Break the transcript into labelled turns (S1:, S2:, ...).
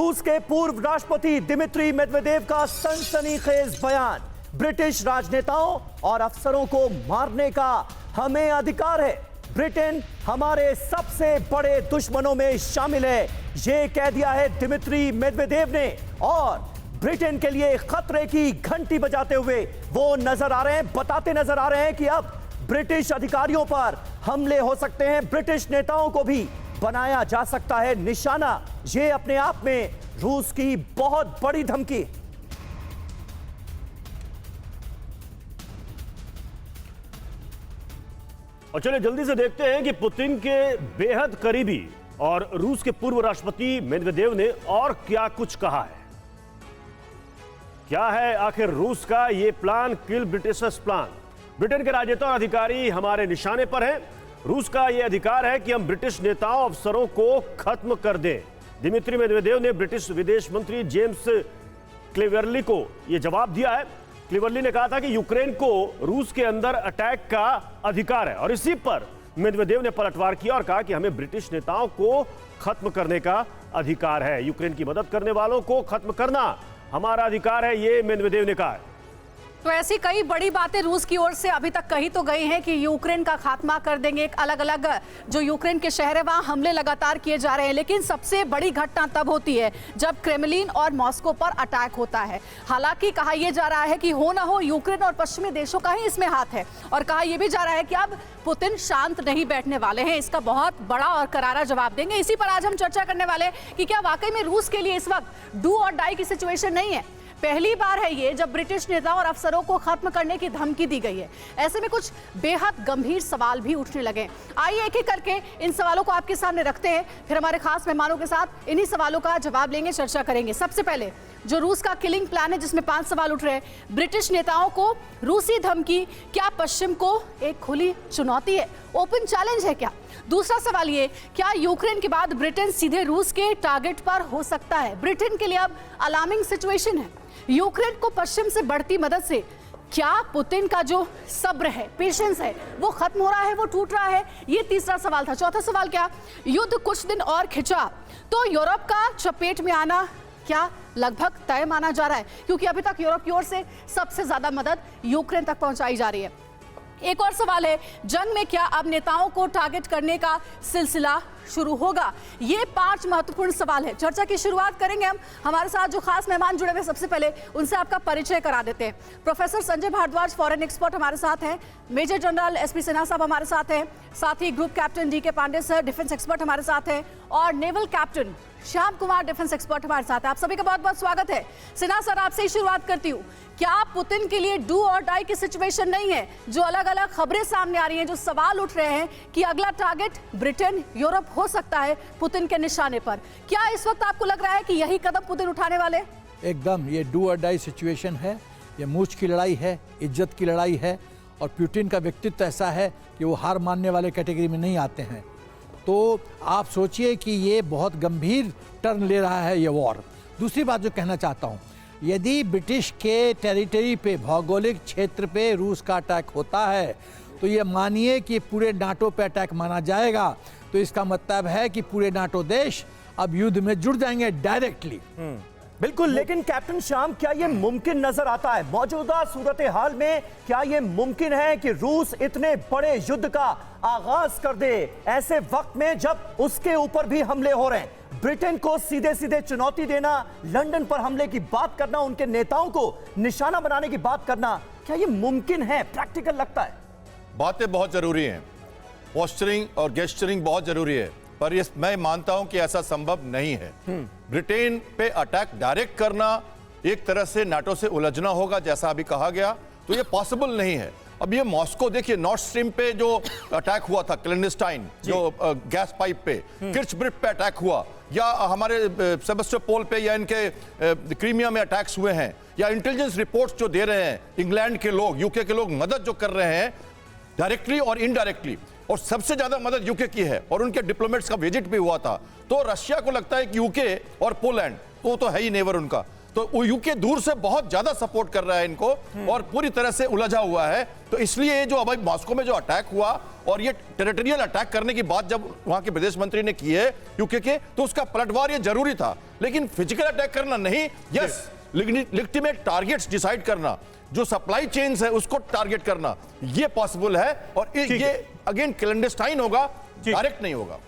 S1: रूस के पूर्व राष्ट्रपति दिमित्री मेदवेदेव का सनसनीखेज बयान, ब्रिटिश राजनेताओं और अफसरों को मारने का हमें अधिकार है। ब्रिटेन हमारे सबसे बड़े दुश्मनों में शामिल है, ये कह दिया है दिमित्री मेदवेदेव ने। और ब्रिटेन के लिए खतरे की घंटी बजाते हुए वो नजर आ रहे हैं, बताते नजर आ रहे हैं कि अब ब्रिटिश अधिकारियों पर हमले हो सकते हैं, ब्रिटिश नेताओं को भी बनाया जा सकता है निशाना। ये अपने आप में रूस की बहुत बड़ी धमकी।
S2: और चलिए जल्दी से देखते हैं कि पुतिन के बेहद करीबी और रूस के पूर्व राष्ट्रपति मेदवेदेव ने और क्या कुछ कहा है। क्या है आखिर रूस का ये प्लान, किल ब्रिटिशर्स प्लान। ब्रिटेन के राजनेता और अधिकारी हमारे निशाने पर हैं। रूस का यह अधिकार है कि हम ब्रिटिश नेताओं अफसरों को खत्म कर दें। दिमित्री मेदवेदेव ने ब्रिटिश विदेश मंत्री जेम्स क्लेवेरली को यह जवाब दिया है। क्लेवेरली ने कहा था कि यूक्रेन को रूस के अंदर अटैक का अधिकार है और इसी पर मेदवेदेव ने पलटवार किया और कहा कि हमें ब्रिटिश नेताओं को खत्म करने का अधिकार है। यूक्रेन की मदद करने वालों को खत्म करना हमारा अधिकार है, ये मेदवेदेव ने कहा है।
S3: तो ऐसी कई बड़ी बातें रूस की ओर से अभी तक कही तो गई हैं कि यूक्रेन का खात्मा कर देंगे, एक अलग अलग जो यूक्रेन के शहर है वहां हमले लगातार किए जा रहे हैं। लेकिन सबसे बड़ी घटना तब होती है जब क्रेमलिन और मॉस्को पर अटैक होता है। हालांकि कहा यह जा रहा है कि हो ना हो यूक्रेन और पश्चिमी देशों का ही इसमें हाथ है, और कहा यह भी जा रहा है कि अब पुतिन शांत नहीं बैठने वाले हैं, इसका बहुत बड़ा और करारा जवाब देंगे। इसी पर आज हम चर्चा करने वाले हैं कि क्या वाकई में रूस के लिए इस वक्त डू और डाई की सिचुएशन नहीं है। पहली बार है ये जब ब्रिटिश नेताओं और अफसरों को खत्म करने की धमकी दी गई है। ऐसे में कुछ बेहद गंभीर सवाल भी उठने लगे। आइए एक एक करके इन सवालों को आपके सामने रखते हैं, फिर हमारे खास मेहमानों के साथ इन्हीं सवालों का जवाब लेंगे, चर्चा करेंगे। सबसे पहले जो रूस का किलिंग प्लान है जिसमें 5 सवाल उठ रहे हैं। ब्रिटिश नेताओं को रूसी धमकी क्या पश्चिम को एक खुली चुनौती है, ओपन चैलेंज है क्या? दूसरा सवाल ये, क्या यूक्रेन के बाद ब्रिटेन सीधे रूस के टारगेट पर हो सकता है? ब्रिटेन के लिए अब अलार्मिंग सिचुएशन है। यूक्रेन को पश्चिम से बढ़ती मदद से क्या पुतिन का जो सब्र है, पेशेंस है, वो खत्म हो रहा है, वो टूट रहा है? ये तीसरा सवाल था। चौथा सवाल क्या, युद्ध कुछ दिन और खिंचा तो यूरोप का चपेट में आना क्या लगभग तय माना जा रहा है? क्योंकि अभी तक यूरोप की ओर से सबसे ज्यादा मदद यूक्रेन तक पहुंचाई जा रही है। एक और सवाल है, जंग में क्या अब नेताओं को टारगेट करने का सिलसिला शुरू होगा? ये 5 महत्वपूर्ण सवाल है। चर्चा की शुरुआत करेंगे हम। हमारे साथ जो खास मेहमान जुड़े हुए, सबसे पहले उनसे आपका परिचय करा देते हैं। Professor Sanjay Bhardwaj, foreign expert हमारे साथ हैं। मेजर जनरल एसपी सिन्हा साहब हमारे साथ हैं। साथ ही ग्रुप कैप्टन डी के पांडे सर, डिफेंस एक्सपर्ट हमारे साथ हैं। और naval captain Shyam Kumar, defence expert हमारे साथ है। आप सभी का बहुत बहुत स्वागत है। सिन्हा सर, आपसे ही शुरुआत करती हूँ। क्या पुतिन के लिए डू और डाई की सिचुएशन नहीं है? जो अलग अलग खबरें सामने आ रही हैं, जो सवाल उठ रहे हैं कि अगला टारगेट ब्रिटेन, यूरोप हो सकता है पुतिन के निशाने पर, क्या इस वक्त आपको लग रहा है कि यही कदम पुतिन उठाने वाले?
S4: एकदम, ये डू और डाई सिचुएशन है। ये मूछ की लड़ाई है, इज्जत की लड़ाई है। और पुतिन का व्यक्तित्व ऐसा है कि वो हार मानने वाले कैटेगरी में नहीं आते हैं। तो आप सोचिए कि ये बहुत गंभीर टर्न ले रहा है ये वॉर। दूसरी बात जो कहना चाहता हूँ, यदि ब्रिटिश के टेरिटरी पे, भौगोलिक क्षेत्र पे रूस का अटैक होता है तो ये मानिए कि पूरे नाटो पे अटैक माना जाएगा। तो इसका मतलब है कि पूरे नाटो देश अब युद्ध में जुड़ जाएंगे डायरेक्टली।
S1: बिल्कुल, लेकिन कैप्टन श्याम, क्या यह मुमकिन नजर आता है मौजूदा सूरत हाल में? क्या यह मुमकिन है कि रूस इतने बड़े युद्ध का आगाज कर दे ऐसे वक्त में जब उसके ऊपर भी हमले हो रहे हैं? ब्रिटेन को सीधे सीधे चुनौती देना, लंदन पर हमले की बात करना, उनके नेताओं को निशाना बनाने की बात करना, क्या यह मुमकिन है? प्रैक्टिकल लगता है?
S5: बातें बहुत जरूरी हैं, पोस्चरिंग और गेस्चरिंग बहुत जरूरी है, पर ये मैं मानता हूं कि ऐसा संभव नहीं है। ब्रिटेन पे अटैक डायरेक्ट करना एक तरह से नाटो से उलझना होगा, जैसा अभी कहा गया, तो ये पॉसिबल नहीं है। अब ये मॉस्को देखिए, नॉर्थ स्ट्रीम पे जो अटैक हुआ था, क्लेंडस्टाइन जो गैस पाइप पे, किर्चब्रिफ पे अटैक हुआ, या हमारे सेबेस्टोपोल पे, या इनके क्रीमिया में अटैक्स हुए हैं, या इंटेलिजेंस रिपोर्ट्स जो दे रहे हैं इंग्लैंड के लोग, यूके के लोग मदद जो कर रहे हैं डायरेक्टली और इनडायरेक्टली, और सबसे ज्यादा मदद यूके की है और उनके डिप्लोमेट्स का विजिट भी हुआ था। तो रशिया को लगता है कि यूके और पोलैंड तो है ही नेवर उनका, तो यूके दूर से बहुत ज्यादा सपोर्ट कर रहा है इनको और पूरी तरह से उलझा हुआ है। तो इसलिए ये जो अभी मॉस्को में जो अटैक हुआ और ये टेरिटोरियल अटैक करने की बात जब वहां के विदेश मंत्री ने की है यूके के, तो उसका पलटवार ये जरूरी था, लेकिन फिजिकल अटैक करना नहीं। यस, लेजिटिमेट टारगेट्स डिसाइड करना, जो सप्लाई चेन्स है उसको टारगेट करना, ये पॉसिबल है। और ये अगेन क्लैंडस्टाइन होगा, डायरेक्ट नहीं होगा।